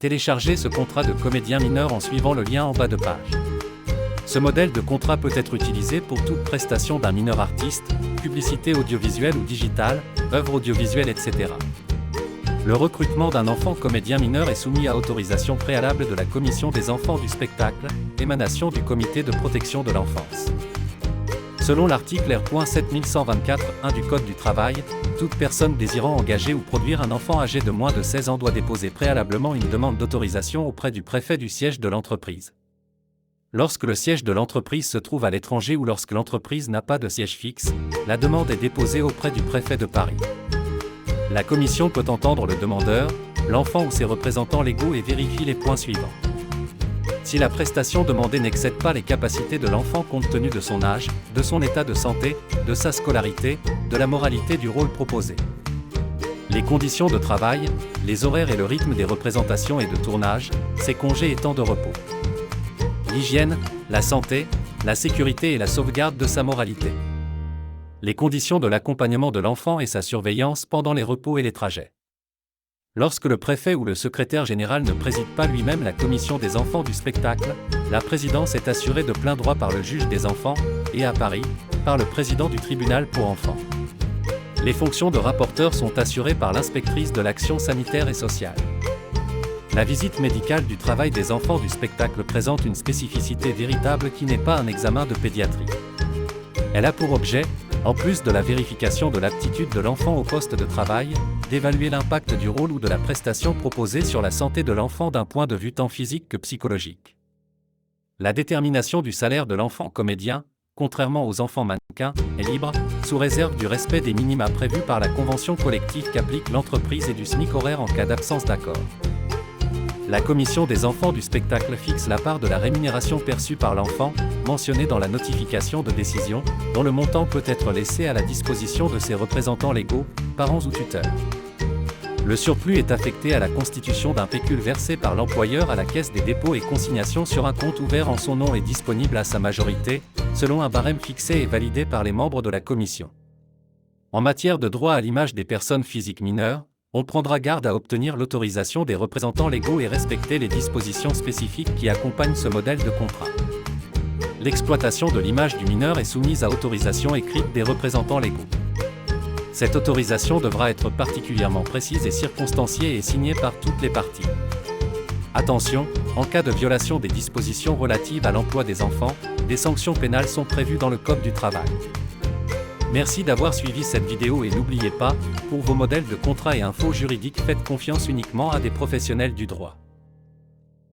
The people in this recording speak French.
Téléchargez ce contrat de comédien mineur en suivant le lien en bas de page. Ce modèle de contrat peut être utilisé pour toute prestation d'un mineur artiste, publicité audiovisuelle ou digitale, œuvre audiovisuelle, etc. Le recrutement d'un enfant comédien mineur est soumis à autorisation préalable de la Commission des enfants du spectacle, émanation du Comité de protection de l'enfance. Selon l'article R.7124.1 du Code du travail, toute personne désirant engager ou produire un enfant âgé de moins de 16 ans doit déposer préalablement une demande d'autorisation auprès du préfet du siège de l'entreprise. Lorsque le siège de l'entreprise se trouve à l'étranger ou lorsque l'entreprise n'a pas de siège fixe, la demande est déposée auprès du préfet de Paris. La commission peut entendre le demandeur, l'enfant ou ses représentants légaux et vérifie les points suivants. Si la prestation demandée n'excède pas les capacités de l'enfant compte tenu de son âge, de son état de santé, de sa scolarité, de la moralité du rôle proposé. Les conditions de travail, les horaires et le rythme des représentations et de tournage, ses congés et temps de repos. L'hygiène, la santé, la sécurité et la sauvegarde de sa moralité. Les conditions de l'accompagnement de l'enfant et sa surveillance pendant les repos et les trajets. Lorsque le préfet ou le secrétaire général ne préside pas lui-même la commission des enfants du spectacle, la présidence est assurée de plein droit par le juge des enfants, et à Paris, par le président du tribunal pour enfants. Les fonctions de rapporteur sont assurées par l'inspectrice de l'action sanitaire et sociale. La visite médicale du travail des enfants du spectacle présente une spécificité véritable qui n'est pas un examen de pédiatrie. Elle a pour objet, en plus de la vérification de l'aptitude de l'enfant au poste de travail, d'évaluer l'impact du rôle ou de la prestation proposée sur la santé de l'enfant d'un point de vue tant physique que psychologique. La détermination du salaire de l'enfant comédien, contrairement aux enfants mannequins, est libre, sous réserve du respect des minima prévus par la convention collective qu'applique l'entreprise et du SMIC horaire en cas d'absence d'accord. La commission des enfants du spectacle fixe la part de la rémunération perçue par l'enfant, mentionnée dans la notification de décision, dont le montant peut être laissé à la disposition de ses représentants légaux, parents ou tuteurs. Le surplus est affecté à la constitution d'un pécule versé par l'employeur à la Caisse des dépôts et consignations sur un compte ouvert en son nom et disponible à sa majorité, selon un barème fixé et validé par les membres de la commission. En matière de droit à l'image des personnes physiques mineures, on prendra garde à obtenir l'autorisation des représentants légaux et respecter les dispositions spécifiques qui accompagnent ce modèle de contrat. L'exploitation de l'image du mineur est soumise à autorisation écrite des représentants légaux. Cette autorisation devra être particulièrement précise et circonstanciée et signée par toutes les parties. Attention, en cas de violation des dispositions relatives à l'emploi des enfants, des sanctions pénales sont prévues dans le Code du travail. Merci d'avoir suivi cette vidéo et n'oubliez pas, pour vos modèles de contrats et infos juridiques, faites confiance uniquement à des professionnels du droit.